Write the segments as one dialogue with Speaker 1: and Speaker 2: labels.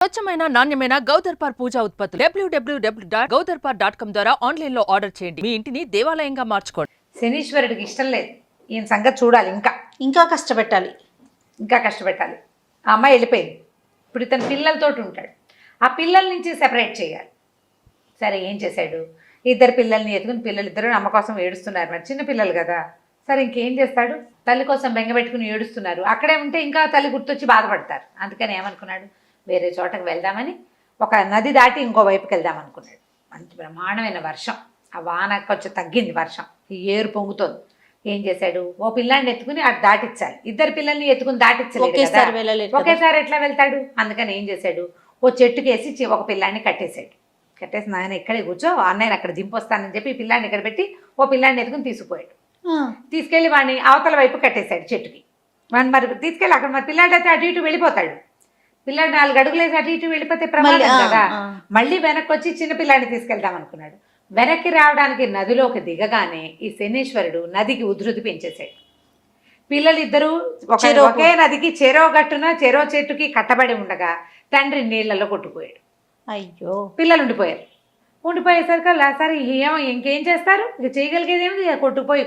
Speaker 1: స్వచ్ఛమైన నాణ్యమైన గౌదర్పార్ పూజా ఉత్పత్తులు www.gaudarpar.com ద్వారా ఆన్లైన్ లో ఆర్డర్ చేయండి. మీ ఇంటిని దేవాలయంగా మార్చుకోండి.
Speaker 2: శనీశ్వరుడికి ఇష్టం లేదు ఈయన సంగతి చూడాలి. ఇంకా కష్టపెట్టాలి. ఆ అమ్మాయి వెళ్ళిపోయింది. ఇప్పుడు ఇతను పిల్లలతోటి ఉంటాడు. ఆ పిల్లల నుంచి సెపరేట్ చేయాలి. సరే ఏం చేశాడు, ఇద్దరు పిల్లల్ని ఎత్తుకుని పిల్లలిద్దరూ అమ్మ కోసం ఏడుస్తున్నారు. మరి చిన్న పిల్లలు కదా. సరే ఇంకేం చేస్తాడు, తల్లి కోసం బెంగపెట్టుకుని ఏడుస్తున్నారు. అక్కడే ఉంటే ఇంకా తల్లి గుర్తొచ్చి బాధపడతారు. అందుకని ఏమనుకున్నాడు, వేరే చోటకు వెళ్దామని ఒక నది దాటి ఇంకో వైపుకి వెళ్దాం అనుకున్నాడు. మంచి బ్రహ్మాండమైన వర్షం, ఆ వాన కొంచెం తగ్గింది, వర్షం ఈ ఏరు పొంగుతోంది. ఏం చేశాడు, ఓ పిల్లాన్ని ఎత్తుకుని అటు దాటించాలి. ఇద్దరు పిల్లల్ని ఎత్తుకుని దాటించలేదు, ఒకేసారి ఎట్లా వెళ్తాడు. అందుకని ఏం చేశాడు, ఓ చెట్టుకేసి ఒక పిల్లాన్ని కట్టేశాడు. కట్టేసి నాయన ఇక్కడే కూర్చో, అన్నయ్యని అక్కడ దింపొస్తానని చెప్పి ఈ పిల్లాన్ని ఇక్కడ పెట్టి ఓ పిల్లాన్ని ఎత్తుకుని తీసుకుపోయాడు. తీసుకెళ్లి వాడిని అవతల వైపు కట్టేశాడు చెట్టుకి. వాడిని మరి తీసుకెళ్ళి అక్కడ మరి పిల్లాడైతే అటు ఇటు వెళ్ళిపోతాడు. పిల్లాడు 4 అడుగులేసి అటు ఇటు వెళ్ళిపోతే ప్రమాదం కదా. మళ్ళీ వెనక్కి వచ్చి చిన్న పిల్లాడిని తీసుకెళ్దాం అనుకున్నాడు. వెనక్కి రావడానికి నదిలోకి దిగగానే ఈ శనీశ్వరుడు నదికి ఉధృతి పెంచేశాడు. పిల్లలిద్దరూ ఒకే నదికి చెరో గట్టున చెరో చెట్టుకి కట్టబడి ఉండగా తండ్రి నీళ్లలో కొట్టుకుపోయాడు.
Speaker 3: అయ్యో,
Speaker 2: పిల్లలు ఉండిపోయేసరికల్లా సరే ఇంకేం చేస్తారు, ఇక చేయగలిగేది ఏమిటి, కొట్టుకుపోయి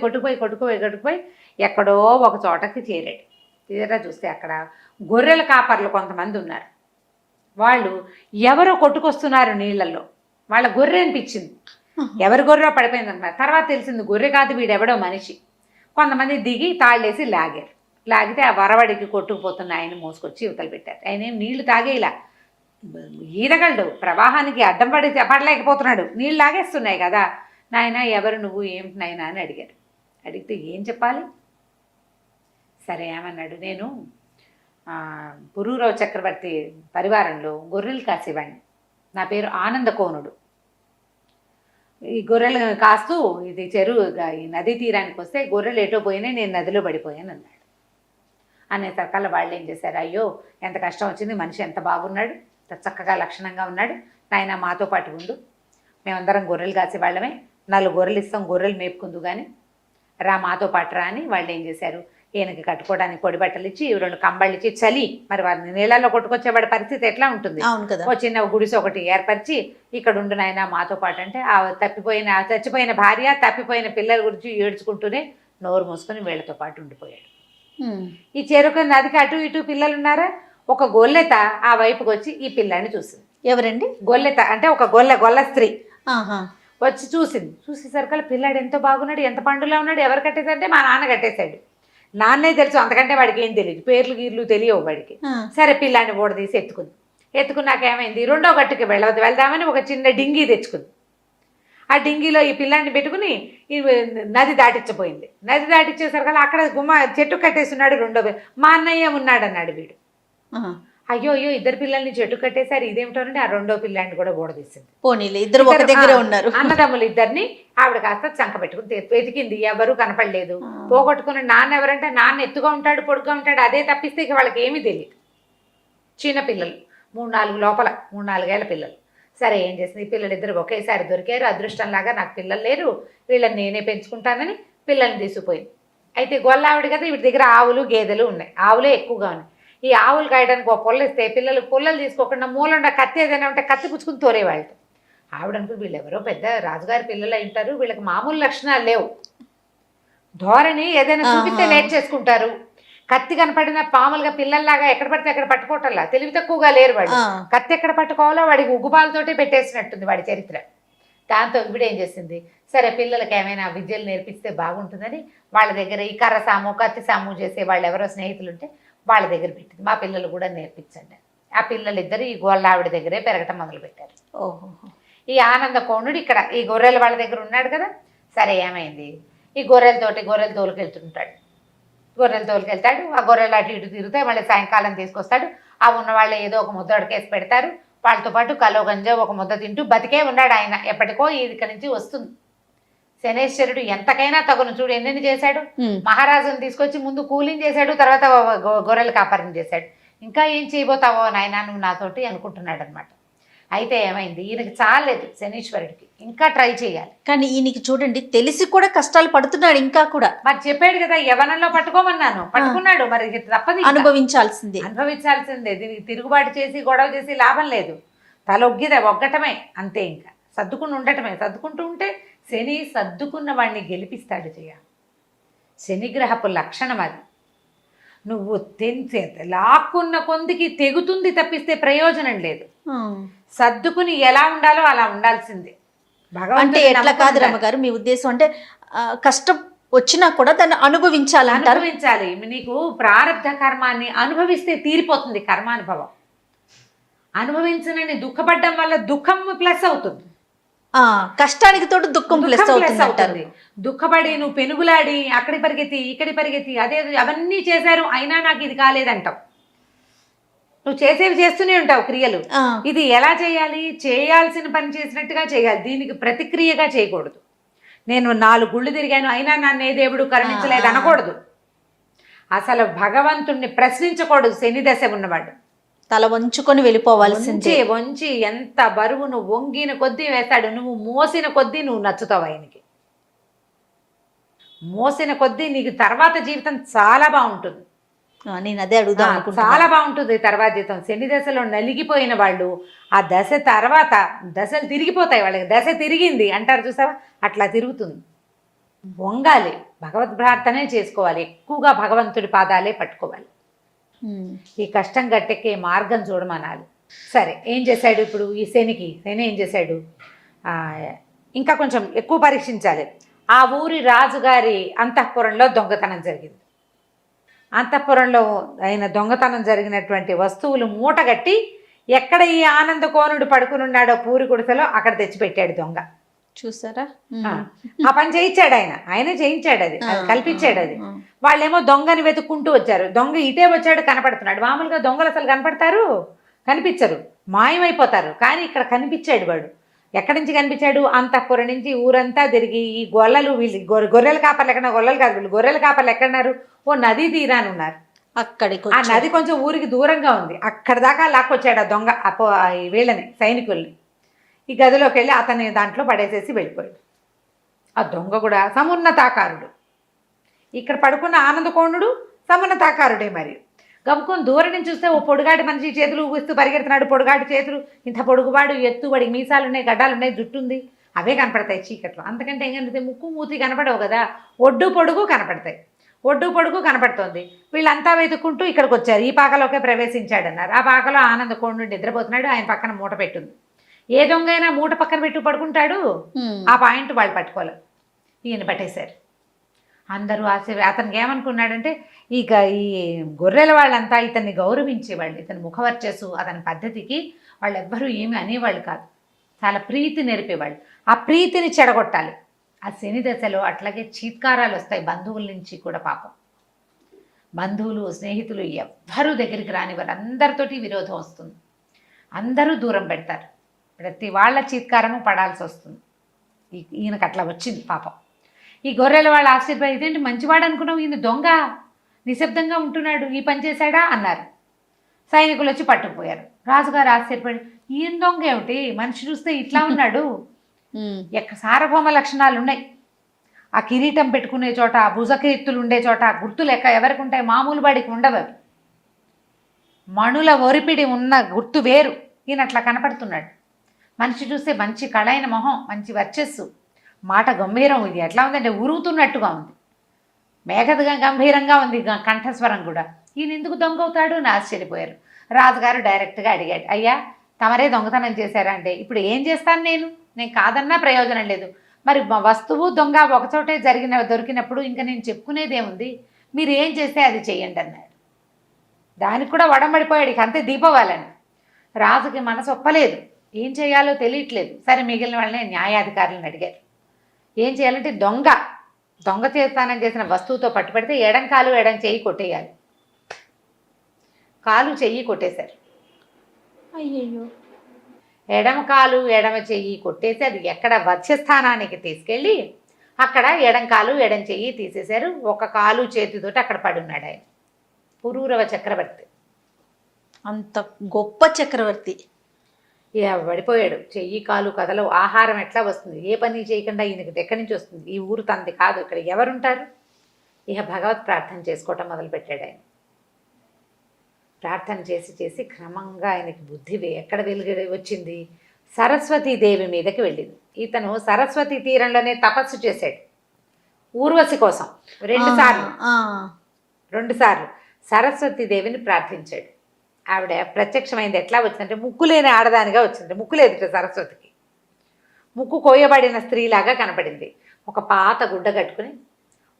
Speaker 2: ఎక్కడో ఒక చోటకి చేరాడు. తీరా చూస్తే అక్కడ గొర్రెల కాపర్లు కొంతమంది ఉన్నారు. వాళ్ళు ఎవరో కొట్టుకొస్తున్నారు నీళ్లలో. వాళ్ళ గొర్రె అనిపించింది, ఎవరి గొర్రె పడిపోయింది అన్నమాట. తర్వాత తెలిసింది గొర్రె కాదు, వీడెవడో మనిషి. కొంతమంది దిగి తాళ్ళేసి లాగితే ఆ వరవడికి కొట్టుకుపోతున్న ఆయన మోసుకొచ్చి యువతలు పెట్టారు. ఆయన ఏం నీళ్లు తాగేలా ఈదగలడు, ప్రవాహానికి అడ్డం పడలేకపోతున్నాడు, నీళ్ళు లాగేస్తున్నాయి కదా. నాయన ఎవరు నువ్వు, ఏమిటి నాయన అని అడిగారు. అడిగితే ఏం చెప్పాలి. సరే ఏమన్నాడు, నేను పురూరవ చక్రవర్తి పరివారంలో గొర్రెలు కాసేవాడిని, నా పేరు ఆనందకోనుడు. ఈ గొర్రెలు కాస్తూ ఇది ఈ నదీ తీరానికి వస్తే గొర్రెలు ఎటో పోయినాయి, నేను నదిలో పడిపోయాను అన్నాడు. అనేసరికల్లా వాళ్ళు ఏం చేశారు, అయ్యో ఎంత కష్టం వచ్చింది, మనిషి ఎంత బాగున్నాడు, చక్కగా లక్షణంగా ఉన్నాడు, నాయన మాతో పాటు ఉండు, మేమందరం గొర్రెలు కాసేవాళ్ళమే, 4 గొర్రెలు ఇస్తాం, గొర్రెలు మేపుకుందు కానీ రా మాతో పాటు రా అని వాళ్ళు ఏం చేశారు, ఈయనకి కట్టుకోవడానికి పొడి బట్టలు ఇచ్చి 2 కంబళ్ళు ఇచ్చి చలి మరి వారిని నీళ్ళల్లో కొట్టుకొచ్చేవాడి పరిస్థితి ఎట్లా ఉంటుంది, ఓ చిన్న గుడిసె ఒకటి ఏర్పరిచి ఇక్కడ ఉండు నాయన మాతో పాటు అంటే ఆ చచ్చిపోయిన భార్య తప్పిపోయిన పిల్లల గురించి ఏడ్చుకుంటూనే నోరు మూసుకొని వీళ్ళతో పాటు ఉండిపోయాడు. ఈ చెరుకు నదికి అటు ఇటు పిల్లలు ఉన్నారా, ఒక గొల్లెత ఆ వైపుకి వచ్చి ఈ పిల్లాన్ని చూసింది.
Speaker 3: ఎవరండి?
Speaker 2: గొల్లెత అంటే ఒక గొల్ల స్త్రీ వచ్చి చూసేసరికల్లా పిల్లాడు ఎంతో బాగున్నాడు, ఎంత పండులా ఉన్నాడు, ఎవరు కట్టేశారంటే మా నాన్న కట్టేశాడు. నాన్నే తెలుసు, అంతకంటే వాడికి ఏం తెలియదు, పేర్లు గీర్లు తెలియవు వాడికి. సరే పిల్లాన్ని ఓడదీసి ఎత్తుకున్నాక ఏమైంది, 2వ గట్టుకి వెళ్దామని ఒక చిన్న డింగీ తెచ్చుకుంది. ఆ డింగీలో ఈ పిల్లాన్ని పెట్టుకుని ఈ నది దాటించబోయింది. నది దాటించేసరికల్లా అక్కడ చెట్టు కట్టేస్తున్నాడు 2వ, మా అన్నయ్య ఉన్నాడు అన్నాడు వీడు. అయ్యో ఇద్దరు పిల్లల్ని చెట్టు కట్టేశారు, ఇదేమిటోనండి ఆ 2వ పిల్లాన్ని కూడా ఓడదీసింది.
Speaker 3: పోనీలే, ఇద్దరు ఒక దగ్గర ఉన్నారు.
Speaker 2: అన్నదమ్ములు ఇద్దరిని ఆవిడ కాస్త చంక పెట్టుకుని వెతికింది, ఎవరు కనపడలేదు. పోగొట్టుకుని నాన్న ఎవరంటే నాన్న ఎత్తుగా ఉంటాడు, పొడుగ్గా ఉంటాడు, అదే తప్పిస్తే ఇక వాళ్ళకి ఏమీ తెలియదు. చిన్న పిల్లలు 3-4 లోపల 3-4 ఏళ్ల పిల్లలు. సరే ఏం చేసింది, ఈ పిల్లలు ఇద్దరు ఒకేసారి దొరికారు. అదృష్టంలాగా నాకు పిల్లలు లేరు, వీళ్ళని నేనే పెంచుకుంటానని పిల్లల్ని తీసుకుపోయింది. అయితే గొల్లావిడ కదా, వీటి దగ్గర ఆవులు గేదెలు ఉన్నాయి, ఆవులే ఎక్కువగా ఉన్నాయి. ఈ ఆవులు కాయడానికి ఒక పొల్ల ఇస్తే పిల్లలు పొల్లలు తీసుకోకుండా మూలంగా కత్తి ఏదైనా ఉంటే కత్తి పుచ్చుకుని తోరేవాళ్ళు. ఆవిడ అనుకుని వీళ్ళు ఎవరో పెద్ద రాజుగారి పిల్లలు ఉంటారు, వీళ్ళకి మామూలు లక్షణాలు లేవు, ధోరణి ఏదైనా చూపిస్తే నేర్చేసుకుంటారు, కత్తి కనపడిన పాములుగా పిల్లల్లాగా ఎక్కడ పడితే అక్కడ పట్టుకోవటంలా తెలివి తక్కువగా లేరు వాడు. కత్తి ఎక్కడ పట్టుకోవాలో వాడికి ఉగ్గుపాలతోటి పెట్టేసినట్టుంది వాడి చరిత్ర. దాంతో ఇవిడ ఏం చేసింది, సరే పిల్లలకి ఏమైనా విద్యలు నేర్పిస్తే బాగుంటుందని వాళ్ళ దగ్గర ఈ కర్ర సాము కత్తి సాము చేసే వాళ్ళు ఎవరో స్నేహితులు ఉంటే వాళ్ళ దగ్గర పెట్టింది, మా పిల్లలు కూడా నేర్పించండి. ఆ పిల్లలిద్దరు ఈ గొల్లావిడ దగ్గరే పెరగటం మొదలుపెట్టారు. ఈ ఆనందకోణుడు ఇక్కడ ఈ గొర్రెలు వాళ్ళ దగ్గర ఉన్నాడు కదా. సరే ఏమైంది, ఈ గొర్రెలు తోలుకెళ్తుంటాడు. ఆ గొర్రెలు అటు ఇటు తిరుగుతాయి, మళ్ళీ సాయంకాలం తీసుకొస్తాడు. ఆ ఉన్న వాళ్ళు ఏదో ఒక ముద్ద అడకేసి పెడతారు, వాళ్ళతో పాటు కలో గంజా ఒక ముద్ద తింటూ బతికే ఉన్నాడు ఆయన. ఎప్పటికో ఇక్కడి నుంచి వస్తుంది. శనేశ్వరుడు ఎంతకైనా తగును, చూడు ఎన్ని చేశాడు. మహారాజుని తీసుకొచ్చి ముందు కూలింగ్ చేశాడు, తర్వాత గొర్రెలు కాపరం చేశాడు. ఇంకా ఏం చేయబోతావో నాయన నువ్వు నాతోటి అనుకుంటున్నాడు అనమాట. అయితే ఏమైంది, ఈయనకి చాలేదు శనీశ్వరుడికి, ఇంకా ట్రై చేయాలి.
Speaker 3: కానీ ఈయనకి చూడండి తెలిసి కూడా కష్టాలు పడుతున్నాడు ఇంకా కూడా.
Speaker 2: మరి చెప్పాడు కదా యవనంలో పట్టుకోమన్నాను, పట్టుకున్నాడు, మరి ఇది తప్పదు, ఇంకా
Speaker 3: అనుభవించాల్సిందే.
Speaker 2: అనుభవించాల్సిందే. దీనికి తిరుగుబాటు చేసి గొడవ చేసి లాభం లేదు, తల ఒగ్గటమే అంతే. ఇంకా సర్దుకుని ఉండటమే. సర్దుకుంటూ ఉంటే శని సర్దుకున్న వాడిని గెలిపిస్తాడు జయ. శనిగ్రహపు లక్షణం అది. నువ్వు లాక్కున్న కొందికి తెగుతుంది తప్పిస్తే ప్రయోజనం లేదు. సర్దుకుని ఎలా ఉండాలో అలా ఉండాల్సిందే.
Speaker 3: అంటే ఎట్లా కాదు రమ్మగారు, మీ ఉద్దేశం అంటే కష్టం వచ్చినా కూడా దాన్ని అనుభవించాలి.
Speaker 2: నీకు ప్రారంధ కర్మాన్ని అనుభవిస్తే తీరిపోతుంది కర్మానుభవం. అనుభవించనని దుఃఖపడ్డం వల్ల దుఃఖం ప్లస్ అవుతుంది,
Speaker 3: కష్టానికి తోడు దుఃఖం ప్లస్ అవుతుంది.
Speaker 2: దుఃఖపడి నువ్వు పెనుగులాడి అక్కడి పరిగెత్తి ఇక్కడి పరిగెత్తి అదే అవన్నీ చేశారు అయినా నాకు ఇది కాలేదంటావు. నువ్వు చేసేవి చేస్తూనే ఉంటావు క్రియలు. ఇది ఎలా చేయాలి? చేయాల్సిన పని చేసినట్టుగా చేయాలి, దీనికి ప్రతిక్రియగా చేయకూడదు. నేను 4 గుళ్ళు తిరిగాను అయినా నన్ను ఏ దేవుడు కరుణించలేదు అనకూడదు. అసలు భగవంతుణ్ణి ప్రశ్నించకూడదు. శని దశ ఉన్నవాడు
Speaker 3: తల వంచుకొని వెళ్ళిపోవాల్సిందే.
Speaker 2: వంచి ఎంత బరువు నువ్వు వంగిన కొద్దీ వేస్తాడు, నువ్వు మోసిన కొద్దీ నువ్వు నచ్చుతావు ఆయనకి. మోసిన కొద్దీ నీకు తర్వాత జీవితం చాలా బాగుంటుంది.
Speaker 3: నేను అదే అడుగుదాం,
Speaker 2: చాలా బాగుంటుంది తర్వాత జీవితం. శని దశలో నలిగిపోయిన వాళ్ళు ఆ దశ తర్వాత దశలు తిరిగిపోతాయి, వాళ్ళకి దశ తిరిగింది అంటారు చూసావా, అట్లా తిరుగుతుంది. వంగాలి, భగవద్ ప్రార్థనే చేసుకోవాలి, ఎక్కువగా భగవంతుడి పాదాలే పట్టుకోవాలి. ఈ కష్టం గట్టెక్కే మార్గం చూడమనాలి. సరే ఏం చేశాడు ఇప్పుడు ఈ శని ఏం చేశాడు? ఇంకా కొంచెం ఎక్కువ పరీక్షించాలి. ఆ ఊరి రాజుగారి అంతఃపురంలో దొంగతనం జరిగింది. అంతఃపురంలో ఆయన దొంగతనం జరిగినటువంటి వస్తువులు మూటగట్టి ఎక్కడ ఈ ఆనంద కోనుడు పడుకుని ఉన్నాడో పూరి గుడిసెలో అక్కడ తెచ్చిపెట్టాడు దొంగ.
Speaker 3: చూసారా?
Speaker 2: ఆ పని చేయించాడు ఆయనే చేయించాడు, అది కల్పించాడు. అది వాళ్ళేమో దొంగని వెతుక్కుంటూ వచ్చారు. దొంగ ఇటే వచ్చాడు, కనపడుతున్నాడు. మామూలుగా దొంగలు అసలు కనపడతారు? కనిపించరు, మాయమైపోతారు. కానీ ఇక్కడ కనిపించాడు వాడు. ఎక్కడి నుంచి కనిపించాడు? అంతఃపురం నుంచి ఊరంతా తిరిగి ఈ గొల్లలు వీళ్ళు గొర్రెల కాపర్లు ఎక్కడ, గొల్లలు కాదు వీళ్ళు, గొర్రెల కాపర్లు ఎక్కడున్నారు? ఓ నదీ తీరాని ఉన్నారు.
Speaker 3: అక్కడికి
Speaker 2: ఆ నది కొంచెం ఊరికి దూరంగా ఉంది, అక్కడ దాకా లాక్కొచ్చాడు ఆ దొంగ వీళ్ళని, సైనికుల్ని. ఈ గదిలోకి వెళ్ళి అతని దాంట్లో పడేసేసి వెళ్ళిపోయాడు. ఆ దొంగ కూడా సమున్నతాకారుడు. ఇక్కడ పడుకున్న ఆనందకోణుడు సమున్నతాకారుడే. మరి గమ్ముకొని దూరం నుంచి చూస్తే ఓ పొడుగాటి మనిషి చేతులు ఊపిస్తూ పరిగెడుతున్నాడు. పొడుగాటి చేతులు, ఇంత పొడుగువాడు, ఎత్తు, వాడికి మీసాలు ఉన్నాయి, గడ్డాలు ఉన్నాయి, జుట్టు ఉంది, అవే కనపడతాయి చీకట్లో. అంతకంటే ఏం కనిపిస్తాయి? ముక్కు మూతి కనపడవు కదా, ఒడ్డు పొడుగు కనపడతాయి. ఒడ్డు పొడుగు కనపడుతోంది. వీళ్ళంతా వెతుక్కుంటూ ఇక్కడికి వచ్చారు. ఈ పాకలోకే ప్రవేశించాడన్నారు. ఆ పాకలో ఆనందకోణుడు నిద్రపోతున్నాడు. ఆయన పక్కన మూట పెట్టుంది. ఏ దొంగ అయినా మూట పక్కన పెట్టు పడుకుంటాడు. ఆ పాయింట్ వాళ్ళు పట్టుకోలేదు, ఈయన పట్టేశారు. అందరూ అతనికి ఏమనుకున్నాడంటే ఇక ఈ గొర్రెల వాళ్ళంతా ఇతన్ని గౌరవించేవాళ్ళు. ఇతని ముఖవర్చస్సు, అతని పద్ధతికి వాళ్ళెవ్వరూ ఏమీ అనేవాళ్ళు కాదు. చాలా ప్రీతి నేర్పేవాళ్ళు. ఆ ప్రీతిని చెడగొట్టాలి. ఆ శని దశలో అట్లాగే చీత్కారాలు వస్తాయి బంధువుల నుంచి కూడా. పాపం బంధువులు స్నేహితులు ఎవ్వరూ దగ్గరికి రానివారు. అందరితోటి విరోధం వస్తుంది, అందరూ దూరం పెడతారు. ప్రతి వాళ్ళ చీత్కారము పడాల్సి వస్తుంది. ఈయనకు అట్లా వచ్చింది పాపం. ఈ గొర్రెల వాళ్ళ ఆశ్చర్యపడి, ఇదేంటి మంచివాడు అనుకున్నావు, ఈయన దొంగ, నిశ్శబ్దంగా ఉంటున్నాడు, ఈ పని చేశాడా అన్నారు. సైనికులు వచ్చి పట్టుకుపోయారు. రాజుగారు ఆశ్చర్యపడి, ఈయన దొంగ ఏమిటి, మనిషి చూస్తే ఇట్లా ఉన్నాడు, సార్వభౌమ లక్షణాలు ఉన్నాయి. ఆ కిరీటం పెట్టుకునే చోట, ఆ భుజకీర్తులు ఉండే చోట గుర్తులు ఎవరికి ఉంటాయి? మామూలు వాడికి ఉండవు అవి. మణుల ఒరిపిడి ఉన్న గుర్తు వేరు. ఈయన అట్లా కనపడుతున్నాడు. మనిషి చూస్తే మంచి కళైన మొహం, మంచి వర్చస్సు, మాట గంభీరం. ఇది ఎట్లా ఉందంటే ఉరుగుతున్నట్టుగా ఉంది, మేఘగా గంభీరంగా ఉంది కంఠస్వరం కూడా. ఈయన ఎందుకు దొంగ అవుతాడు అని ఆశ్చర్యపోయారు. రాజుగారు డైరెక్ట్గా అడిగాడు, అయ్యా తమరే దొంగతనం చేశారా అంటే, ఇప్పుడు ఏం చేస్తాను నేను కాదన్నా ప్రయోజనం లేదు. మరి వస్తువు దొంగ ఒకచోటే దొరికినప్పుడు ఇంకా నేను చెప్పుకునేదేముంది, మీరు ఏం చేస్తే అది చెయ్యండి అన్నాడు. దానికి కూడా వడంబడిపోయాడు. ఇక అంతే దీపావళని. రాజుకి మనసు ఒప్పలేదు, ఏం చేయాలో తెలియట్లేదు. సరే మిగిలిన వాళ్ళని న్యాయాధికారులను అడిగారు. ఏం చేయాలంటే దొంగ చేస్తానం చేసిన వస్తువుతో పట్టుబడితే ఎడం కాలు ఎడం చెయ్యి కొట్టేయాలి. కాలు చెయ్యి కొట్టేశారు.
Speaker 3: అయ్యయ్యో.
Speaker 2: ఎడమ కాలు ఎడమ చెయ్యి కొట్టేసి అది ఎక్కడ వధ్యస్థానానికి తీసుకెళ్ళి అక్కడ ఎడం కాలు ఎడం చెయ్యి తీసేశారు. ఒక కాలు చేతితోటి అక్కడ పడున్నాడు ఆయన. పురూరవ చక్రవర్తి,
Speaker 3: అంత గొప్ప చక్రవర్తి.
Speaker 2: ఇక పడిపోయాడు. చెయ్యి కాలు కదలవు, ఆహారం ఎట్లా వస్తుంది, ఏ పని చేయకుండా ఈయనకి ఎక్కడి నుంచి వస్తుంది, ఈ ఊరు తంది కాదు, ఇక్కడ ఎవరుంటారు. ఇక భగవత్ ప్రార్థన చేసుకోవటం మొదలుపెట్టాడు ఆయన. ప్రార్థన చేసి చేసి క్రమంగా ఆయనకి బుద్ధి ఎక్కడ వెలుగు వచ్చింది, సరస్వతీదేవి మీదకి వెళ్ళింది. ఇతను సరస్వతి తీరంలోనే తపస్సు చేశాడు ఊర్వశి కోసం 2 సార్లు. 2 సార్లు సరస్వతీదేవిని ప్రార్థించాడు. ఆవిడ ప్రత్యక్షమైంది. ఎట్లా వచ్చిందంటే ముక్కు లేని ఆడదానిగా వచ్చింది. ముక్కు లేదు సరస్వతికి. ముక్కు కోయబడిన స్త్రీలాగా కనపడింది. ఒక పాత గుడ్డ కట్టుకుని,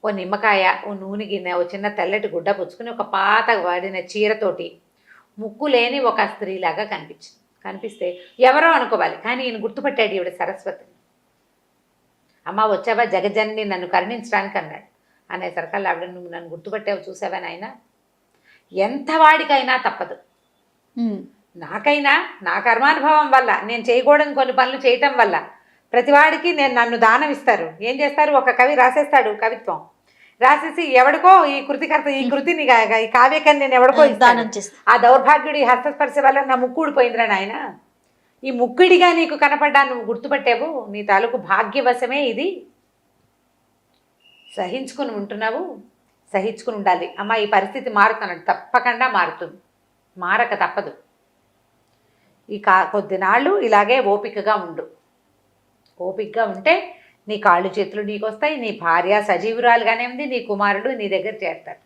Speaker 2: ఓ నిమ్మకాయ, ఓ నూనె గిన్నె, ఓ చిన్న తెల్లటి గుడ్డ పుచ్చుకుని, ఒక పాత వాడిన చీరతోటి ముక్కు లేని ఒక స్త్రీలాగా కనిపించింది. కనిపిస్తే ఎవరో అనుకోవాలి, కానీ ఈయన గుర్తుపట్టాడు ఈవిడ సరస్వతిని. అమ్మ వచ్చావా జగజన్ని నన్ను కరుణించడానికి అన్నాడు. అనేసరికల్లా ఆవిడ నువ్వు నన్ను గుర్తుపట్టావు చూసావా నాయన, ఎంత వాడికైనా తప్పదు, నాకైనా నా కర్మానుభవం వల్ల నేను చేయకూడని కొన్ని పనులు చేయటం వల్ల ప్రతివాడికి నన్ను దానం ఇస్తారు. ఏం చేస్తారు, ఒక కవి రాసేస్తాడు కవిత్వం, రాసేసి ఎవడికో ఈ కృతికర్త ఈ కృతిని ఈ కావ్యకని నేను ఎవడికో దానం చేస్తాను. ఆ దౌర్భాగ్యుడి హస్తస్పర్శ వల్ల నా ముక్కు ఊడిపోయిందిరా నాయన, ఈ ముక్కిడిగా నీకు కనపడ్డా, నువ్వు గుర్తుపట్టావు, నీ తాలూకు భాగ్యవశమే ఇది, సహించుకుని ఉంటున్నావు, సహించుకుని ఉండాలి. అమ్మ ఈ పరిస్థితి మారుతున్నాడు, తప్పకుండా మారుతుంది, మారక తప్పదు. ఈ కొద్ది నాళ్ళు ఇలాగే ఓపికగా ఉండు. ఓపికగా ఉంటే నీ కాళ్ళు చేతులు నీకు వస్తాయి, నీ భార్య సజీవురాలుగానే ఉంది, నీ కుమారుడు నీ దగ్గర చేరుతాడు.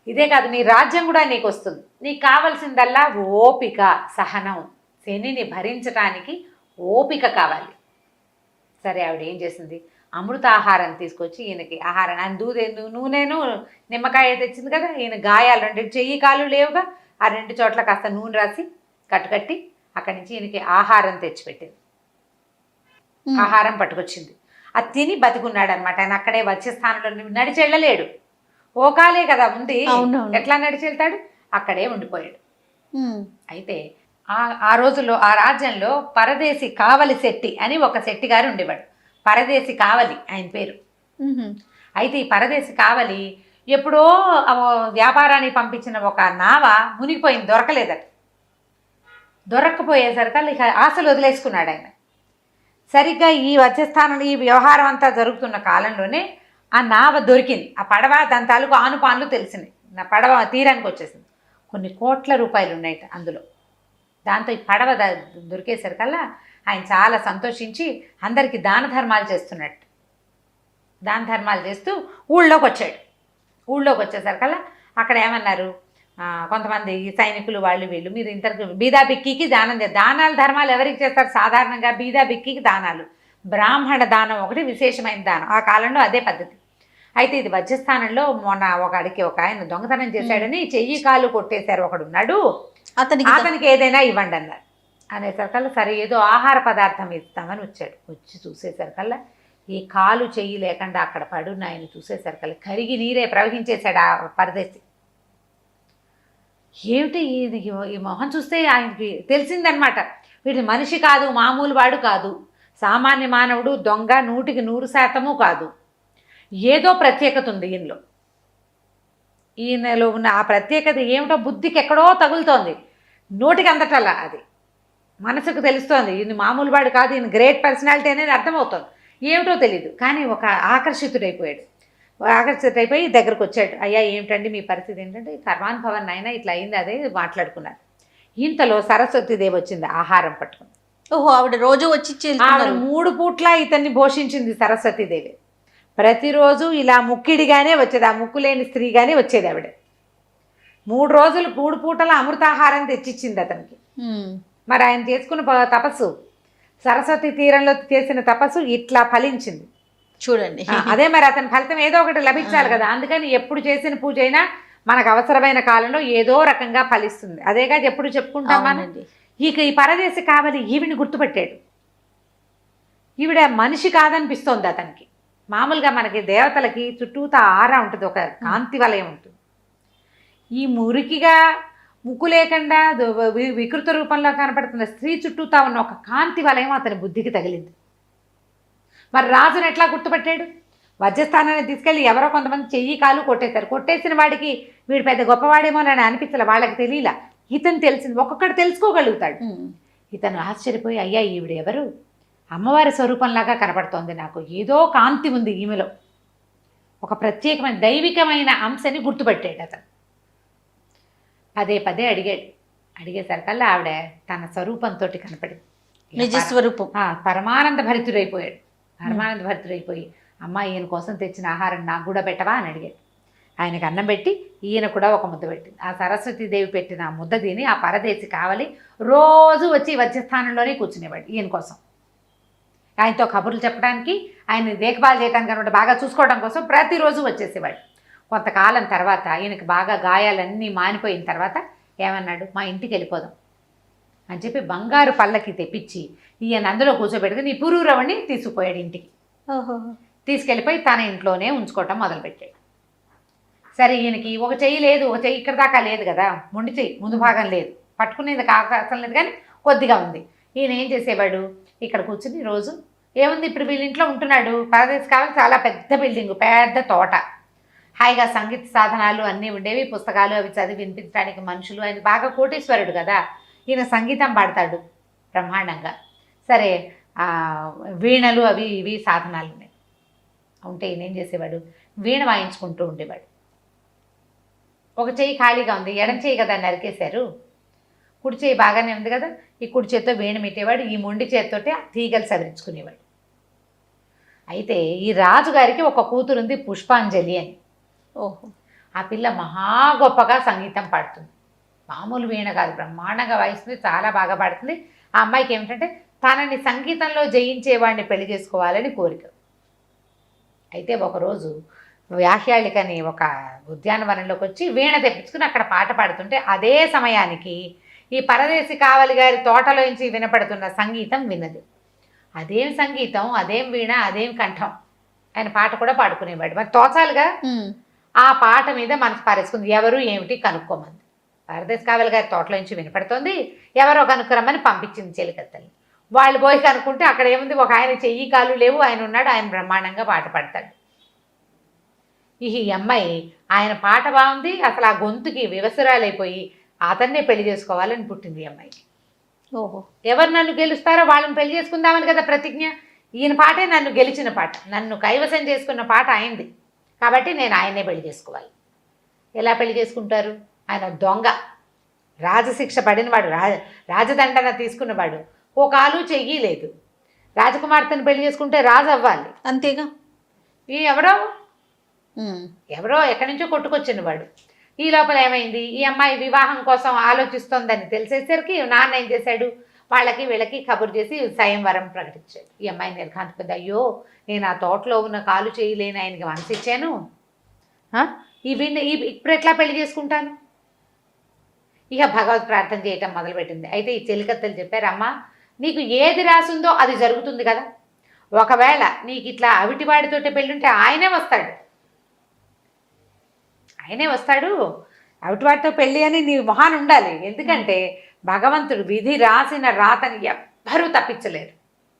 Speaker 2: ఇదే కాదు, నీ రాజ్యం కూడా నీకు వస్తుంది. నీకు కావాల్సిందల్లా ఓపిక, సహనం. శనిని భరించటానికి ఓపిక కావాలి. సరే ఆవిడ ఏం చేసింది, అమృత ఆహారం తీసుకొచ్చి ఈయనకి ఆహారం, ఆయన నూనెను నిమ్మకాయ తెచ్చింది కదా, ఈయన గాయాలు 2 చెయ్యి కాలు లేవుగా, ఆ 2 చోట్ల కాస్త నూనె రాసి కట్టుకట్టి అక్కడి నుంచి ఈయనకి ఆహారం తెచ్చిపెట్టింది. ఆహారం పట్టుకొచ్చింది. అది తిని బతికున్నాడు అనమాట. ఆయన అక్కడే వచ్చే స్థానంలో నడిచి వెళ్ళలేడు, ఓకాలే కదా ఉంది, ఎట్లా నడిచి వెళ్తాడు, అక్కడే ఉండిపోయాడు. అయితే ఆ రోజుల్లో ఆ రాజ్యంలో పరదేశి కావలి శెట్టి అని ఒక శెట్టి గారు ఉండేవాడు. పరదేశి కావలి ఆయన పేరు. అయితే ఈ పరదేశి కావలి ఎప్పుడో వ్యాపారానికి పంపించిన ఒక నావ మునిగిపోయింది, దొరకలేదట. దొరక్కపోయేసరికి ఇక ఆశలు వదిలేసుకున్నాడు ఆయన. సరిగ్గా ఈ వచ్చస్థానంలో ఈ వ్యవహారం అంతా జరుగుతున్న కాలంలోనే ఆ నావ దొరికింది. ఆ పడవ దాని తాలూకు ఆనుపాన్లు తెలిసినాయి. నా పడవ తీరానికి వచ్చేసింది. కొన్ని కోట్ల రూపాయలు ఉన్నాయట అందులో. దాంతో ఈ పడవ దొరికేసరికల్లా ఆయన చాలా సంతోషించి అందరికీ దాన ధర్మాలు చేస్తున్నట్టు. దాన ధర్మాలు చేస్తూ ఊళ్ళోకి వచ్చాడు. ఊళ్ళోకి వచ్చేసరికల్లా అక్కడ ఏమన్నారు, కొంతమంది సైనికులు వాళ్ళు వీళ్ళు, మీరు ఇంతకు బీదా బిక్కికి దానాలు ధర్మాలు ఎవరికి చేస్తారు, సాధారణంగా బీదా బిక్కికి దానాలు, బ్రాహ్మణ దానం ఒకటి విశేషమైన దానం. ఆ కాలంలో అదే పద్ధతి. అయితే ఇది వజ్రస్థానంలో మొన్న ఒక ఆయన దొంగతనం చేశాడని చెయ్యి కాలు కొట్టేశారు ఒకడున్నాడు, అతనికి ఏదైనా ఇవ్వండి అన్నారు. అనేసరికల్లా సరే ఏదో ఆహార పదార్థం ఇస్తామని వచ్చాడు. వచ్చి చూసేసరికల్లా ఈ కాలు చెయ్యి లేకుండా అక్కడ పడున్న ఆయన చూసేసరికల్లా కరిగి నీరే ప్రవహించేశాడు ఆ పరదేశి. ఏమిటి ఈ మొహం చూస్తే ఆయనకి తెలిసిందనమాట, వీడు మనిషి కాదు, మామూలు వాడు కాదు, సామాన్య మానవుడు, దొంగ 100% కాదు, ఏదో ప్రత్యేకత ఉంది ఈయనలో. ఈయనలో ఉన్న ఆ ప్రత్యేకత ఏమిటో బుద్ధికి ఎక్కడో తగులుతోంది, నోటికి అందటల్లా అది మనసుకు తెలుస్తోంది. ఈయన మామూలు వాడు కాదు, ఈయన గ్రేట్ పర్సనాలిటీ అనేది అర్థమవుతుంది. ఏమిటో తెలీదు, కానీ ఒక ఆకర్షితుడైపోయాడు. ఆకర్షితుడైపోయి దగ్గరకు వచ్చాడు. అయ్యా ఏమిటండి మీ పరిస్థితి ఏంటంటే, కర్మానుభవం అయినా ఇట్లా అయింది, అదే మాట్లాడుకున్నారు. ఇంతలో సరస్వతీదేవి వచ్చింది ఆహారం పట్టుకుని.
Speaker 3: ఓహో, ఆవిడ రోజు వచ్చి
Speaker 2: ఆవిడ 3 పూట్ల ఇతన్ని పోషించింది సరస్వతీదేవి. ప్రతిరోజు ఇలా ముక్కిడిగానే వచ్చేది, ఆ ముక్కు లేని స్త్రీగానే వచ్చేది ఆవిడ. 3 రోజులు 3 పూటల అమృతాహారం తెచ్చిచ్చింది అతనికి. మరి ఆయన చేసుకున్న తపస్సు, సరస్వతి తీరంలో చేసిన తపస్సు ఇట్లా ఫలించింది
Speaker 3: చూడండి.
Speaker 2: అదే మరి అతని ఫలితం ఏదో ఒకటి లభించాలి కదా. అందుకని ఎప్పుడు చేసిన పూజ అయినా మనకు అవసరమైన కాలంలో ఏదో రకంగా ఫలిస్తుంది. అదేగా ఎప్పుడు చెప్పుకుంటాం మనం. ఇక ఈ పరదేశి కావాలి ఈవిని గుర్తుపెట్టాడు. ఈవిడ మనిషి కాదనిపిస్తోంది అతనికి. మామూలుగా మనకి దేవతలకి చుట్టూతా ఆరా ఉంటుంది, ఒక కాంతి వలయం ఉంటుంది. ఈ మురికిగా ముక్కు లేకుండా వికృత రూపంలో కనపడుతున్న స్త్రీ చుట్టూతా ఉన్న ఒక కాంతి వలయం అతని బుద్ధికి తగిలింది. మరి రాజును ఎట్లా గుర్తుపట్టాడు? వజ్రస్థానాన్ని తీసుకెళ్ళి ఎవరో కొంతమంది చెయ్యి కాలు కొట్టేశారు. కొట్టేసిన వాడికి వీడు పెద్ద గొప్పవాడేమో అని అనిపించలే, వాళ్ళకి తెలియలా. ఇతను తెలిసింది, ఒక్కొక్కటి తెలుసుకోగలుగుతాడు. ఇతను ఆశ్చర్యపోయి, అయ్యా ఈవిడ ఎవరు, అమ్మవారి స్వరూపంలాగా కనపడుతోంది నాకు, ఏదో కాంతి ఉంది ఈమెలో, ఒక ప్రత్యేకమైన దైవికమైన అంశని గుర్తుపట్టాడు అతను. పదే పదే అడిగాడు. అడిగేసరికల్లా ఆవిడ తన స్వరూపంతో కనపడింది.
Speaker 3: నిజ స్వరూపం.
Speaker 2: పరమానంద భరితుడైపోయాడు. పరమానంద భరితుడైపోయి, అమ్మ ఈయన కోసం తెచ్చిన ఆహారం నాకు కూడా పెట్టవా అని అడిగాడు. ఆయనకు అన్నం పెట్టి ఈయన కూడా ఒక ముద్ద పెట్టింది. ఆ సరస్వతీదేవి పెట్టిన ఆ ముద్ద తిని ఆ పరదేశి కావాలి రోజు వచ్చి వజ్రస్థానంలోనే కూర్చునేవాడు ఈయన కోసం. ఆయనతో కబుర్లు చెప్పడానికి, ఆయన దేఖభాల్ చేయడానికి అనమాట, బాగా చూసుకోవడం కోసం ప్రతిరోజు వచ్చేసేవాడు. కొంతకాలం తర్వాత ఈయనకి బాగా గాయాలన్నీ మానిపోయిన తర్వాత ఏమన్నాడు, మా ఇంటికి వెళ్ళిపోదాం అని చెప్పి బంగారు పల్లకి తెప్పించి ఈయన అందులో కూర్చోబెట్టుకుని ఈ పురూరవణ్ణి తీసుకుపోయాడు ఇంటికి.
Speaker 3: ఓహో.
Speaker 2: తీసుకెళ్ళిపోయి తన ఇంట్లోనే ఉంచుకోవటం మొదలుపెట్టాడు. సరే, ఈయనకి ఒక చెయ్యి లేదు, ఒక చెయ్యి ఇక్కడ దాకా లేదు కదా, మొండి చెయ్యి ముందు భాగం లేదు, పట్టుకునేది అవకాశం లేదు, కానీ కొద్దిగా ఉంది. ఈయన ఏం చేసేవాడు, ఇక్కడ కూర్చుని రోజు ఏముంది, ఇప్పుడు వీళ్ళ ఇంట్లో ఉంటున్నాడు, పరదేశ్ కావాలి, చాలా పెద్ద బిల్డింగ్, పెద్ద తోట, హాయిగా సంగీత సాధనాలు అన్నీ ఉండేవి, పుస్తకాలు అవి చదివి వినిపించడానికి మనుషులు. ఆయన బాగా కోటీశ్వరుడు కదా, ఈయన సంగీతం పాడతాడు బ్రహ్మాండంగా. సరే, వీణలు అవి ఇవి సాధనాలు ఉన్నాయి. ఉంటే ఈయన ఏం చేసేవాడు, వీణ వాయించుకుంటూ ఉండేవాడు. ఒక చెయ్యి ఖాళీగా ఉంది, ఎడం చెయ్యి కదా నరికేశారు, కుడి చెయ్యి బాగానే ఉంది కదా, ఈ కుడి చేత్తో వీణ పెట్టేవాడు, ఈ మొండి చేత్తోటి ఆ తీగలు సవరించుకునేవాడు. అయితే ఈ రాజుగారికి ఒక కూతురుంది పుష్పాంజలి అని.
Speaker 3: ఓహో.
Speaker 2: ఆ పిల్ల మహా గొప్పగా సంగీతం పాడుతుంది, మామూలు వీణ కాదు, బ్రహ్మాండంగా వాయిస్తుంది, చాలా బాగా పాడుతుంది. ఆ అమ్మాయికి ఏమిటంటే తనని సంగీతంలో జయించేవాడిని పెళ్లి చేసుకోవాలని కోరిక. అయితే ఒకరోజు వ్యాహ్యాళికని ఒక ఉద్యానవనంలోకి వచ్చి వీణ తెప్పించుకుని అక్కడ పాట పాడుతుంటే అదే సమయానికి ఈ పరదేశి కావలి గారి తోటలోంచి వినపడుతున్న సంగీతం విన్నది. అదేం సంగీతం, అదేం వీణ, అదేం కంఠం, ఆయన పాట కూడా పాడుకునేవాడు. మరి తోచాలుగా ఆ పాట మీద మనసు పారేసుకుంది. ఎవరు ఏమిటి కనుక్కోమంది. పరదేశి కావలి గారి తోటలోంచి వినపడుతోంది, ఎవరో కనుక్కురమ్మని పంపించింది చెలికత్తల్ని. వాళ్ళు పోయి కనుక్కుంటే అక్కడ ఏముంది, ఒక ఆయన చెయ్యి కాలు లేవు, ఆయన ఉన్నాడు, ఆయన బ్రహ్మాండంగా పాట పాడతాడు. ఈ అమ్మాయి ఆయన పాట బాగుంది, అసలు ఆ గొంతుకి వివసురాలైపోయి అతన్నే పెళ్లి చేసుకోవాలని పుట్టింది ఈ అమ్మాయికి.
Speaker 3: ఓహో.
Speaker 2: ఎవరు నన్ను గెలుస్తారో వాళ్ళని పెళ్లి చేసుకుందామని కదా ప్రతిజ్ఞ. ఈయన పాటే నన్ను గెలిచిన పాట, నన్ను కైవసం చేసుకున్న పాట అయింది, కాబట్టి నేను ఆయన్నే పెళ్లి చేసుకోవాలి. ఎలా పెళ్లి చేసుకుంటారు, ఆయన దొంగ, రాజశిక్ష పడినవాడు, రాజదండన తీసుకున్నవాడు, ఓ కాలు చెయ్యి లేదు. రాజకుమార్తెను పెళ్లి చేసుకుంటే రాజు అవ్వాలి,
Speaker 3: అంతేగా.
Speaker 2: ఈ ఎవరో ఎక్కడి నుంచో కొట్టుకొచ్చిన వాడు. ఈ లోపల ఏమైంది, ఈ అమ్మాయి వివాహం కోసం ఆలోచిస్తోందని తెలిసేసరికి నాన్న ఏం చేశాడు, వాళ్ళకి వీళ్ళకి కబురు చేసి స్వయంవరం ప్రకటించాడు. ఈ అమ్మాయి నిర్ఘాంతపోయింది. అయ్యో, నేను ఆ తోటలో ఉన్న కాలు చేయలేని ఆయనకి మనసు ఇచ్చాను, ఇప్పుడు ఎట్లా పెళ్లి చేసుకుంటాను. ఇక భగవత్ ప్రార్థన చేయటం మొదలుపెట్టింది. అయితే ఈ చెలికత్తలు చెప్పారు, అమ్మ నీకు ఏది రాసుందో అది జరుగుతుంది కదా, ఒకవేళ నీకు ఇట్లా అవిటివాడితోటే పెళ్ళుంటే ఆయనే వస్తాడు, అవిటివాడితో పెళ్ళి అని నీ మొహాన్ని ఉండాలి. ఎందుకంటే భగవంతుడు విధి రాసిన రాతని ఎవ్వరూ తప్పించలేరు.